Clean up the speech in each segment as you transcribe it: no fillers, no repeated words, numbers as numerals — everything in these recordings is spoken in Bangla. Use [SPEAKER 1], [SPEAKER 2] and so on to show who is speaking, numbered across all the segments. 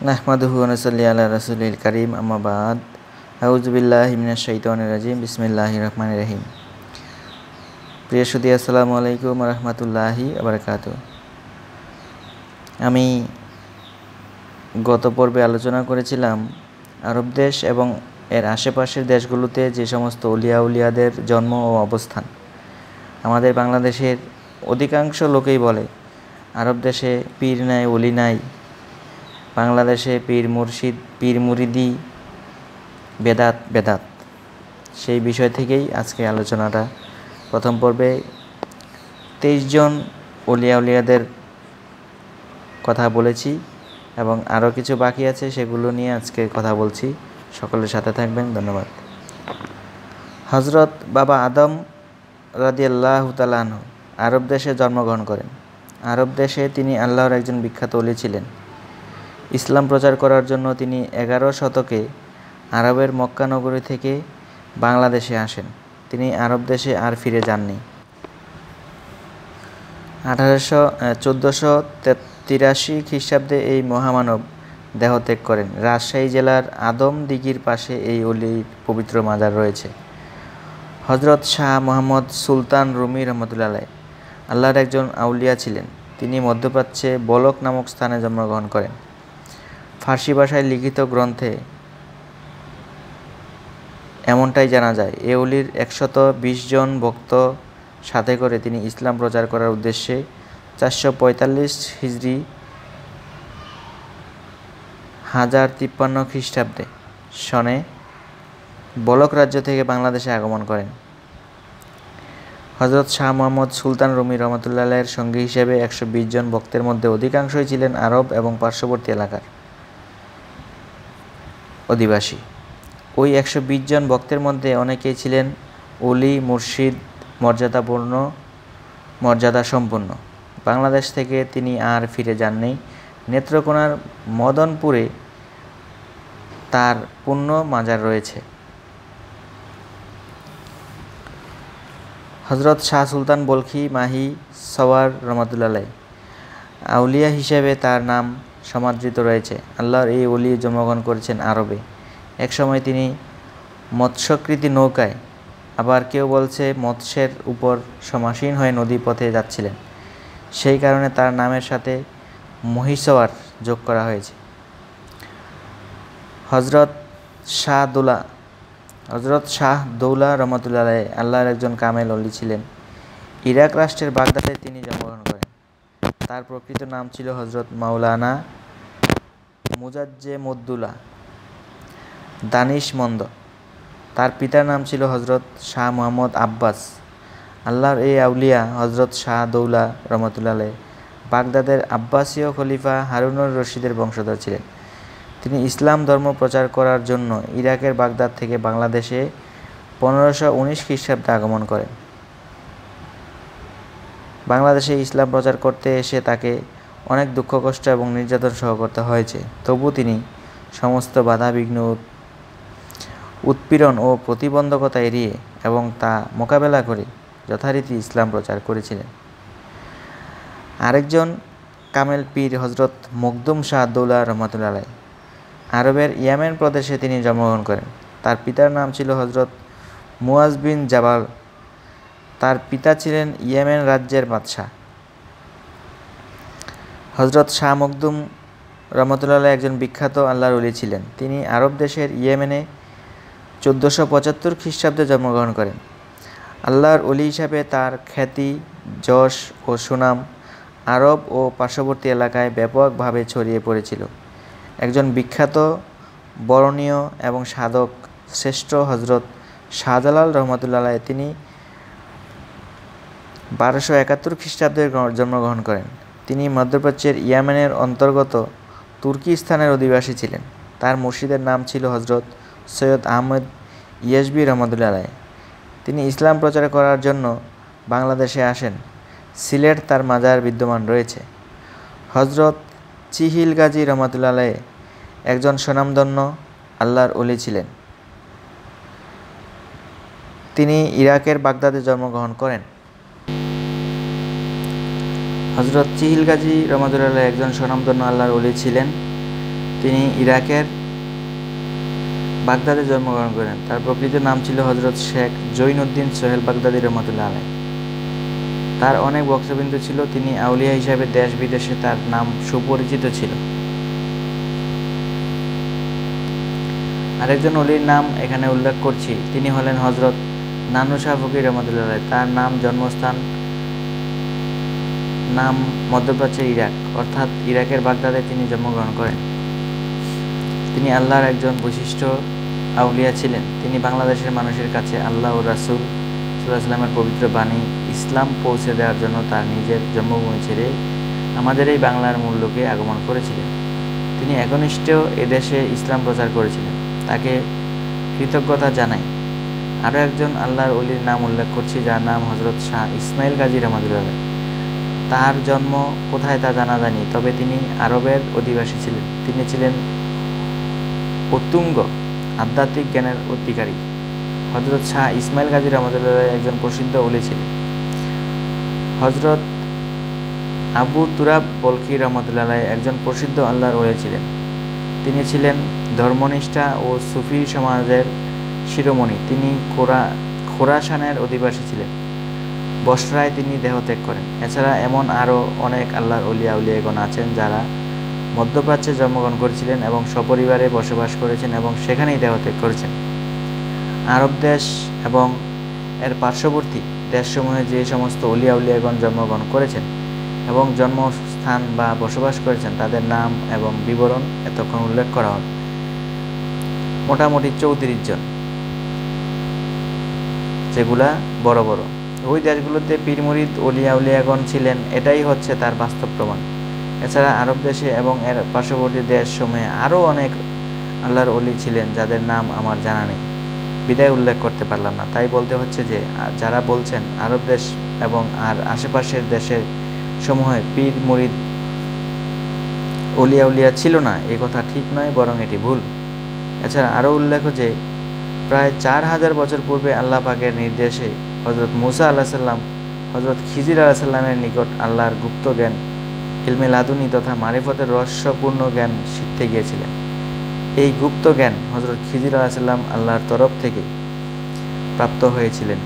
[SPEAKER 1] নাহমাদুহু ওয়া নুসাল্লি আলা রাসূলিল কারীম আম্মা বাদ আউযু বিল্লাহি মিনাশ শাইতানির রাজিম বিসমিল্লাহির রহমানির রহিম। প্রিয় সুধী, আসসালামু আলাইকুম ওয়া রাহমাতুল্লাহি ওয়া বারাকাতুহু। আমি গত পর্বে আলোচনা করেছিলাম আরব দেশ এবং এর আশেপাশের দেশগুলোতে যে সমস্ত অলিয়া উলিয়াদের জন্ম ও অবস্থান। আমাদের বাংলাদেশের অধিকাংশ লোকেই বলে আরব দেশে পীর নাই, অলি নাই, বাংলাদেশে পীর মুর্শিদ, পীর মুরিদি, বেদাত বেদাত। সেই বিষয় থেকেই আজকে আলোচনাটা। প্রথম পর্বে 23 জন অলিয়া উলিয়াদের কথা বলেছি এবং আরও কিছু বাকি আছে, সেগুলো নিয়ে আজকে কথা বলছি। সকলের সাথে থাকবেন, ধন্যবাদ। হজরত বাবা আদম রাদিয়াল্লাহু তাআলা আনহু আরব দেশে জন্মগ্রহণ করেন। আরব দেশে তিনি আল্লাহর একজন বিখ্যাত অলি ছিলেন। ইসলাম প্রচার করার জন্য তিনি 11 শতকে আরবের মক্কা নগরী থেকে বাংলাদেশে আসেন। তিনি আরব দেশে আর ফিরে যাননি। 1483 খ্রিস্টাব্দে এই মহামানব দেহত্যাগ করেন। রাজশাহী জেলার আদম দিঘির পাশে এই অলির পবিত্র মাজার রয়েছে। হজরত শাহ মোহাম্মদ সুলতান রুমি রহমতুল্লাহ আলাইহি আল্লাহর একজন আউলিয়া ছিলেন। তিনি মধ্যপ্রাচ্যে বলক নামক স্থানে জন্মগ্রহণ করেন। ফার্সি ভাষায় লিখিত গ্রন্থে এমনটাই জানা যায়। এ অলির 120 জন ভক্ত সাথে করে তিনি ইসলাম প্রচার করার উদ্দেশ্যে 445 হিজরি 1053 খ্রিস্টাব্দে সনে বলক রাজ্য থেকে বাংলাদেশে আগমন করেন। হজরত শাহ মোহাম্মদ সুলতান রুমি রহমতুল্লাহ আলাইহির সঙ্গী হিসেবে 120 জন ভক্তের মধ্যে অধিকাংশই ছিলেন আরব এবং পার্শ্ববর্তী এলাকার অধিবাসী। ওই 120 জন ভক্তের মধ্যে অনেকেই ছিলেন অলি, মুর্শিদ, মর্যাদা সম্পন্ন। বাংলাদেশ থেকে তিনি আর ফিরে যাননি। নেত্রকোনার মদনপুরে তার পূর্ণ মাজার রয়েছে। হজরত শাহ সুলতান বলখি মাহি সওয়ার রহমতুল্লাহ আলাইহি আউলিয়া হিসেবে তার নাম সমাদৃত রয়েছে। আল্লাহর এই অলি জন্মগ্রহণ করেছেন আরবে। একসময় তিনি মৎস্যকৃতি নৌকায়, আবার কেউ বলছে মৎস্যের উপর সমাসীন হয়ে নদী পথে যাচ্ছিলেন। সেই কারণে তার নামের সাথে মহিসওয়ার যোগ করা হয়েছে। হজরত শাহ দৌলা রহমতুল্লাহ আলাইহি আল্লাহর একজন কামেল অলি ছিলেন। ইরাক রাষ্ট্রের বাগদাদে তিনি জন্মগ্রহণ করেন। তার প্রকৃত নাম ছিল হজরত মাওলানা মুজাজ্জেমুদ্দৌলা দানিশমন্দ। তার পিতার নাম ছিল হজরত শাহ মোহাম্মদ আব্বাস। আল্লাহর এই আউলিয়া হজরত শাহ দৌলা রহমতুল্লাহ আলাইহি বাগদাদের আব্বাসীয় খলিফা হারুনুর রশিদের বংশধর ছিলেন। তিনি ইসলাম ধর্ম প্রচার করার জন্য ইরাকের বাগদাদ থেকে বাংলাদেশে 1519 খ্রিস্টাব্দে আগমন করেন। বাংলাদেশে ইসলাম প্রচার করতে এসে তাকে অনেক দুঃখ কষ্ট এবং নির্যাতন সহ করতে হয়েছে। তবু তিনি সমস্ত বাধা বিঘ্ন, উৎপীড়ন ও প্রতিবন্ধকতা এড়িয়ে এবং তা মোকাবেলা করে যথারীতি ইসলাম প্রচার করেছিলেন। আরেকজন কামেল পীর হজরত মখদুম শাহ দৌলা রহমতুল্লাহ আলাইহি আরবের ইয়েমেন প্রদেশে তিনি জন্মগ্রহণ করেন। তার পিতার নাম ছিল হজরত মুয়াজ বিন জাবাল। তার পিতা ছিলেন ইয়েমেন রাজ্যের বাদশাহ। হজরত শাহ মখদুম রহমতুল্লাহ আলাইহি একজন বিখ্যাত আল্লাহর ওলি ছিলেন। তিনি আরব দেশের ইয়েমেনে 1475 খ্রিস্টাব্দে জন্মগ্রহণ করেন। আল্লাহর ওলি হিসাবে তার খ্যাতি, যশ ও সুনাম আরব ও পার্শ্ববর্তী এলাকায় ব্যাপকভাবে ছড়িয়ে পড়েছিল। একজন বিখ্যাত, বরণীয় এবং সাধক শ্রেষ্ঠ হজরত শাহজালাল রহমতুল্লাহ আলাইহি তিনি 1271 খ্রিস্টাব্দে জন্মগ্রহণ করেন। তিনি মধ্যপ্রাচ্যের ইয়েমেনের অন্তর্গত তুর্কিস্তানের অধিবাসী ছিলেন। তার মুর্শিদের নাম ছিল হজরত সৈয়দ আহমদ ইয়াজবি রহমতুল্লাহ আলাইহি। তিনি ইসলাম প্রচার করার জন্য বাংলাদেশে আসেন। সিলেট তার মাজার বিদ্যমান রয়েছে। হজরত চিহিল গাজী রহমতুল্লাহ আলাইহি একজন স্বনামধন্য আল্লাহর ওলি ছিলেন। তিনি ইরাকের বাগদাদে জন্মগ্রহণ করেন। হজরত চিহিল গাজী রহমতুল্লাহ একজন স্বনামধন্য আল্লাহর ওলি ছিলেন। তিনি ইরাকের বাগদাদে জন্মগ্রহণ করেন। তার প্রকৃত নাম ছিল হযরত শেখ জৈনুদ্দিন সোহেল বাগদাদী রহমাতুল্লাহ আলাইহ। তার অনেক ভক্তবৃন্দ ছিল। তিনি আউলিয়া হিসাবে দেশ বিদেশে তার নাম সুপরিচিত ছিল। আরেকজন অলির নাম এখানে উল্লেখ করছি, তিনি হলেন হযরত নানু শাহ ফকির রহমাতুল্লাহ আলাইহ। তার জন্মস্থান মধ্যপ্রাচ্যের ইরাক, অর্থাৎ ইরাকের বাগদাদে তিনি জন্মগ্রহণ করেন। তিনি আল্লাহর একজন বৈশিষ্ট্য আউলিয়া ছিলেন। তিনি বাংলাদেশের মানুষের কাছে আল্লাহ ও রাসূল সাল্লাল্লাহু আলাইহি ওয়াসাল্লামের পবিত্র বাণী ইসলাম পৌঁছে দেওয়ার জন্য তার নিজের জন্মভূমি ছেড়ে আমাদের এই বাংলার মূল্যকে আগমন করেছিলেন। তিনি একনিষ্ঠ এদেশে ইসলাম প্রচার করেছিলেন। তাকে কৃতজ্ঞতা জানাই। আরও একজন আল্লাহর অলির নাম উল্লেখ করছি, যার নাম হযরত শাহ ইসমাইল গাজী রহমাতুল্লাহ আলাইহ। তার জন্ম কোথায় তা জানা যায়নি, তবে তিনি আরবের অধিবাসী ছিলেন। তিনি ছিলেন উত্তুঙ্গ আধ্যাত্মিক জ্ঞানের অধিকারী। হযরত শাহ ইসমাইল গাজী রহমাতুল্লাহ আলাইহ একজন প্রসিদ্ধ ওলি ছিলেন। হযরত আবু তুরাব বলখী রহমাতুল্লাহ আলাইহ একজন প্রসিদ্ধ আল্লাহর ওলি ছিলেন। তিনি ছিলেন ধর্মনিষ্ঠা ও সুফি সমাজের শিরোমণি। তিনি খোরাসানের অধিবাসী ছিলেন। বসরায় তিনি দেহত্যাগ করেন। এছাড়া এমন আরও অনেক আল্লাহর ওলিয়া উলিয়াগণ আছেন যারা মধ্যপ্রাচ্যে জন্মগ্রহণ করেছিলেন এবং সপরিবারে বসবাস করেছেন এবং সেখানেই দেহত্যাগ করেছেন। আরব দেশ এবং এর পার্শ্ববর্তী দেশসমূহে যে সমস্ত ওলিয়া উলিয়াগণ জন্মগ্রহণ করেছেন এবং জন্মস্থান বা বসবাস করেছেন তাদের নাম এবং বিবরণ এতক্ষণ উল্লেখ করা হয়। মোটামুটি 34 জন, যেগুলা বড় বড়। ওই দেশগুলোতে পীর মুরিদ ওলিয়া উলিয়াগণ ছিলেন, এটাই হচ্ছে তার বাস্তব প্রমাণ। এছাড়া আরব দেশে এবং এর পার্শ্ববর্তী দেশসমূহে আরও অনেক আল্লাহর ওলি ছিলেন যাদের নাম আমার জানা নেই, বিদায় উল্লেখ করতে পারলাম না। তাই বলতে হচ্ছে যে যারা বলছেন আরব দেশ এবং আর আশেপাশের দেশের সমূহে পীর মুরিদ ওলিয়া উলিয়া ছিল না, এই কথা ঠিক নয়, বরং এটি ভুল। এছাড়া আরও উল্লেখ যে প্রায় 4000 বছর পূর্বে আল্লাহ পাকের নির্দেশে হযরত মুসা আলাইহিস সালাম হযরত খিজির আলাইহিস সালামের নিকট আল্লাহর গুপ্ত জ্ঞান ইলমে লাদুনি তথা মারিফতের রহস্যপূর্ণ জ্ঞান শিখতে গিয়েছিলেন। এই গুপ্ত জ্ঞান হযরত খিজির আলাইহিস সালাম আল্লাহর তরফ থেকে প্রাপ্ত হয়েছিলেন।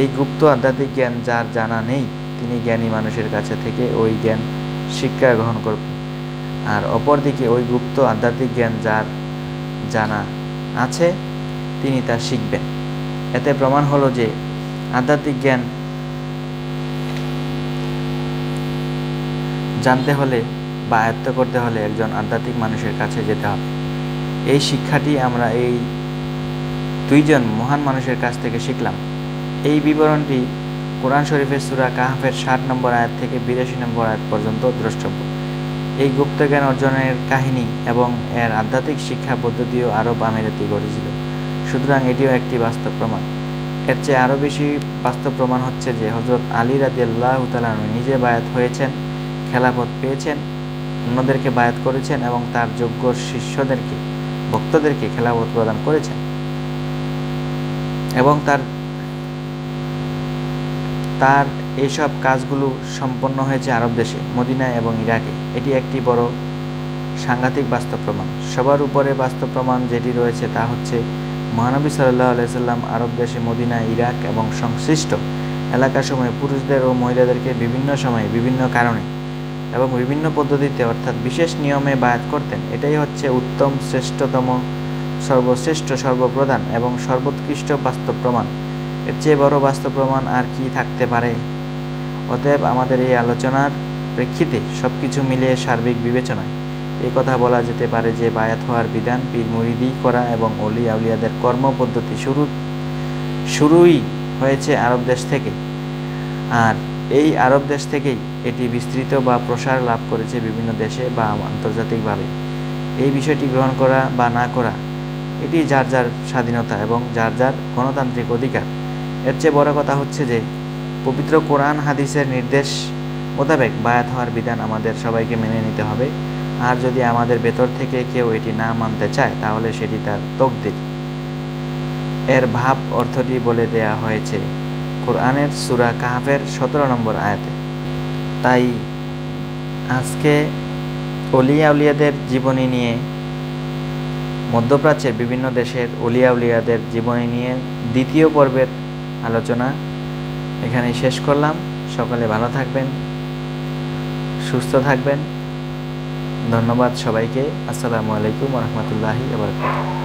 [SPEAKER 1] এই গুপ্ত আধ্যাত্মিক জ্ঞান যার জানা নেই, তিনি জ্ঞানী মানুষের কাছে থেকে ওই জ্ঞান শিক্ষা গ্রহণ করবেন। আর অপরদিকে ওই গুপ্ত আধ্যাত্মিক জ্ঞান যার জানা আছে, তিনি তা শিখবেন। এতে প্রমাণ হলো যে আধ্যাত্মিক জ্ঞান জানতে হলে বা আয়ত্ত করতে হলে একজন আধ্যাত্মিক মানুষের কাছে যেতে হবে। এই শিক্ষাটি আমরা এই দুইজন মহান মানুষের কাছ থেকে শিখলাম। এই বিবরণটি কোরআন শরীফের সূরা কাহফের 60 নম্বর আয়াত থেকে 82 নম্বর আয়াত পর্যন্ত দ্রষ্টব্য। এই গুপ্ত জ্ঞান অর্জনের কাহিনী এবং এর আধ্যাত্মিক শিক্ষা পদ্ধতিও আরব আমিরাতে ঘটেছিল। সুতরাং এটিও একটি বাস্তব প্রমাণ। এর চেয়ে আরও বেশি বাস্তব প্রমাণ হচ্ছে যে হযরত আলী রাদিয়াল্লাহু তাআলা নিজে বায়াত হয়েছেন, খেলাফত পেয়েছেন, অন্যদেরকে বায়াত করেছেন এবং তার যোগ্য শিষ্যদেরকে ভক্তদেরকে খেলাফত প্রদান করেছেন এবং তার এইসব কাজগুলো সম্পন্ন হয়েছে আরব দেশে, মদিনায় এবং ইরাকে। এটি একটি বড় সাংঘাতিক বাস্তব প্রমাণ। সবার উপরে বাস্তব প্রমাণ যেটি রয়েছে তা হচ্ছে মহানবী সাল্লাল্লাহু আলাইহি সাল্লাম আরব দেশে মদিনা, ইরাক এবং সংশ্লিষ্ট এলাকাসমূহে পুরুষদের ও মহিলাদেরকে বিভিন্ন সময়ে বিভিন্ন কারণে এবং বিভিন্ন পদ্ধতিতে অর্থাৎ বিশেষ নিয়মে বায়াত করতেন। এটাই হচ্ছে উত্তম, শ্রেষ্ঠতম, সর্বশ্রেষ্ঠ, সর্বপ্রধান এবং সর্বোৎকৃষ্ট বাস্তব প্রমাণ। এর চেয়ে বড় বাস্তব প্রমাণ আর কি থাকতে পারে? অতএব আমাদের এই আলোচনার প্রেক্ষিতে সবকিছু মিলিয়ে সার্বিক বিবেচনায় এই কথা বলা যেতে পারে যে বায়াত হওয়ার বিধান পীর মুরিদি করা এবং ওলি আউলিয়াদের কর্ম পদ্ধতি শুরুই হয়েছে আরব দেশ থেকে। আর এই আরব দেশ থেকেই এটি বিস্তৃত বা প্রসার লাভ করেছে বিভিন্ন দেশে বা আন্তর্জাতিকভাবে। এই বিষয়টি গ্রহণ করা বা না করা এটি যার যার স্বাধীনতা এবং যার যার গণতান্ত্রিক অধিকার। এর চেয়ে বড় কথা হচ্ছে যে পবিত্র কোরআন হাদিসের নির্দেশ মোতাবেক বায়াত হওয়ার বিধান আমাদের সবাইকে মেনে নিতে হবে। আর যদি আমাদের ভেতর থেকে কেউ এটি না মানতে চায় তাহলে সেটি তার তকদির। এর ভাব অর্থটি বলে দেয়া হয়েছে কোরআনের সূরা কাহফের 17 নম্বর আয়াতে। তাই আজকে ওলিয়া উলিয়াদের জীবনী নিয়ে মধ্যপ্রাচ্যের বিভিন্ন দেশের ওলিয়া উলিয়াদের জীবনী নিয়ে দ্বিতীয় পর্বের আলোচনা এখানেই শেষ করলাম। সকলে ভালো থাকবেন, সুস্থ থাকবেন। ধন্যবাদ সবাইকে। আসসালামু আলাইকুম ওয়া রাহমাতুল্লাহি ওয়া বারাকাতুহু।